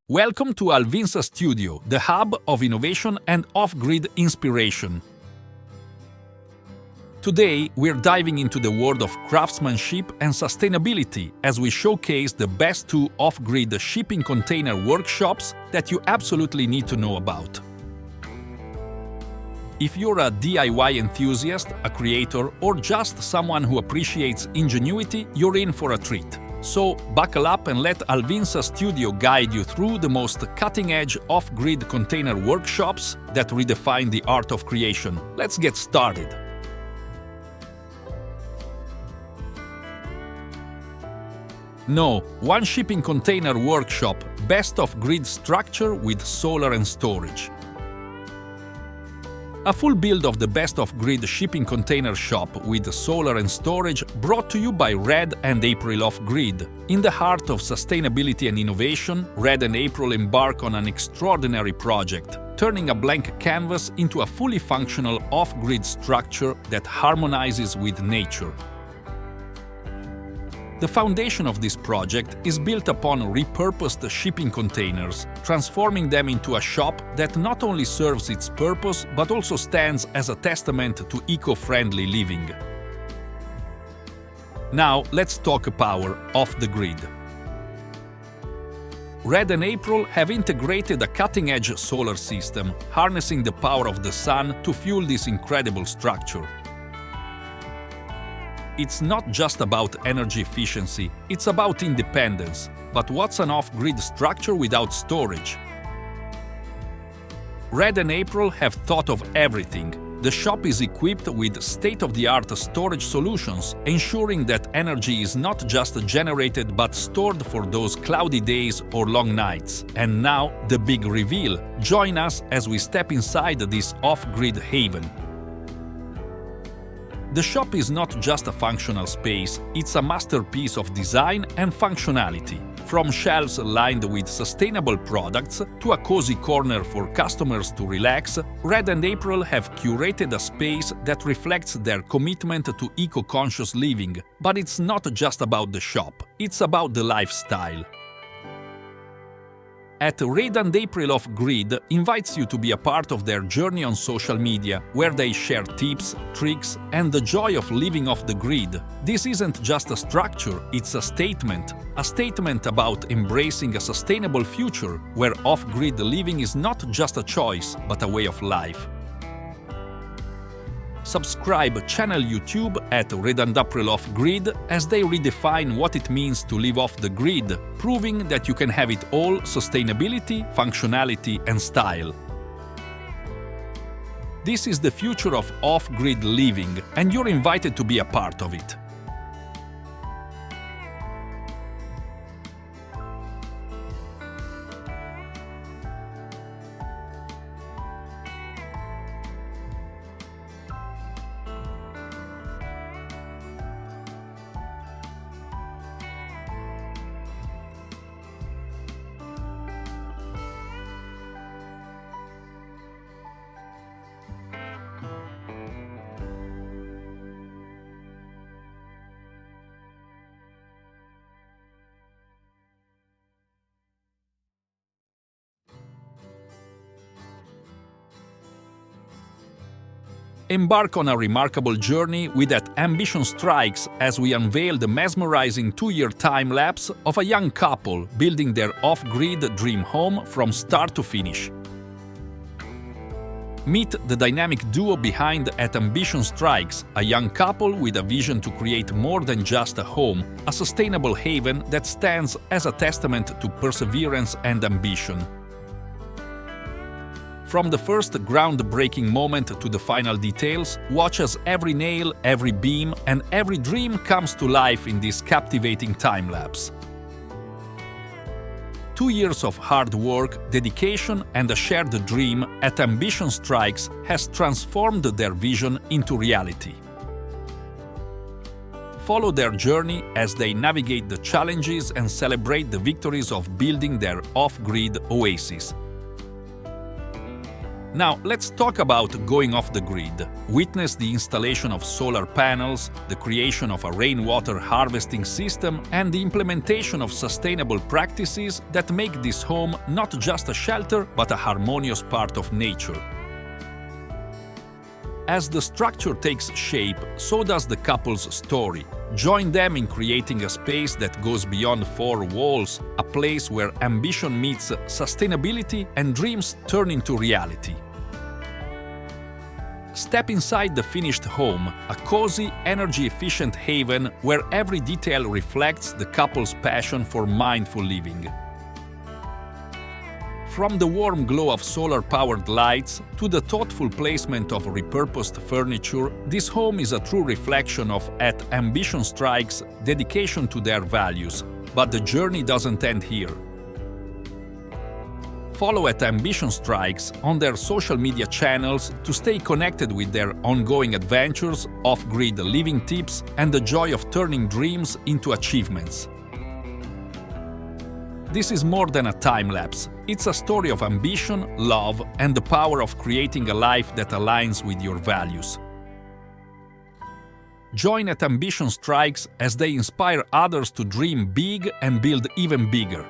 Welcome to Alvinsa Studio, the hub of innovation and off-grid inspiration. Today, we're diving into the world of craftsmanship and sustainability as we showcase the best two off-grid shipping container workshops that you absolutely need to know about. If you're a DIY enthusiast, a creator, or just someone who appreciates ingenuity, you're in for a treat. So buckle up and let Alvinsa Studio guide you through the most cutting-edge off-grid container workshops that redefine the art of creation. Let's get started. No, one shipping container workshop, best of grid structure with solar and storage. A full build of the best of grid shipping container shop with solar and storage brought to you by Red and April Off-Grid. In the heart of sustainability and innovation, Red and April embark on an extraordinary project, turning a blank canvas into a fully functional off-grid structure that harmonizes with nature. The foundation of this project is built upon repurposed shipping containers, transforming them into a shop that not only serves its purpose but also stands as a testament to eco-friendly living. Now let's talk power off the grid. Red and April have integrated a cutting-edge solar system, harnessing the power of the sun to fuel this incredible structure. It's not just about energy efficiency, it's about independence. But what's an off-grid structure without storage? Red and April have thought of everything. The shop is equipped with state-of-the-art storage solutions, ensuring that energy is not just generated but stored for those cloudy days or long nights. And now, the big reveal. Join us as we step inside this off-grid haven. The shop is not just a functional space, it's a masterpiece of design and functionality. From shelves lined with sustainable products to a cozy corner for customers to relax, Red and April have curated a space that reflects their commitment to eco-conscious living. But it's not just about the shop, it's about the lifestyle. At Red and April Off-Grid invites you to be a part of their journey on social media, where they share tips, tricks, and the joy of living off the grid. This isn't just a structure, it's a statement about embracing a sustainable future, where off-grid living is not just a choice, but a way of life. Subscribe channel YouTube at Red and April Off-Grid as they redefine what it means to live off the grid, proving that you can have it all: sustainability, functionality, and style. This is the future of off-grid living, and you're invited to be a part of it. Embark on a remarkable journey with That Ambition Strikes as we unveil the mesmerizing 2-year time-lapse of a young couple building their off-grid dream home from start to finish. Meet the dynamic duo behind At Ambition Strikes, a young couple with a vision to create more than just a home, a sustainable haven that stands as a testament to perseverance and ambition. From the first groundbreaking moment to the final details, watch as every nail, every beam, and every dream comes to life in this captivating time-lapse. 2 years of hard work, dedication, and a shared dream, At Ambition Strikes has transformed their vision into reality. Follow their journey as they navigate the challenges and celebrate the victories of building their off-grid oasis. Now, let's talk about going off the grid. Witness the installation of solar panels, the creation of a rainwater harvesting system, and the implementation of sustainable practices that make this home not just a shelter, but a harmonious part of nature. As the structure takes shape, so does the couple's story. Join them in creating a space that goes beyond four walls, a place where ambition meets sustainability and dreams turn into reality. Step inside the finished home, a cozy, energy-efficient haven where every detail reflects the couple's passion for mindful living. From the warm glow of solar-powered lights to the thoughtful placement of repurposed furniture, this home is a true reflection of At Ambition Strikes' dedication to their values. But the journey doesn't end here. Follow At Ambition Strikes on their social media channels to stay connected with their ongoing adventures, off-grid living tips, and the joy of turning dreams into achievements. This is more than a time-lapse. It's a story of ambition, love, and the power of creating a life that aligns with your values. Join At Ambition Strikes as they inspire others to dream big and build even bigger.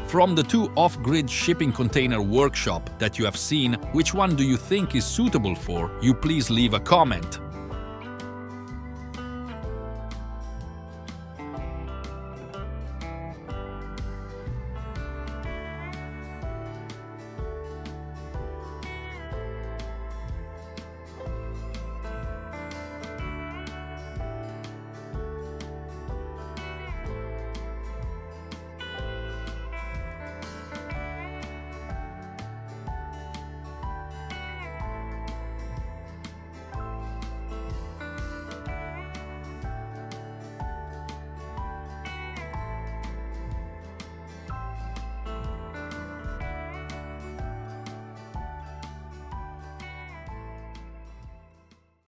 From the two off-grid shipping container workshop that you have seen, which one do you think is suitable for? You please leave a comment.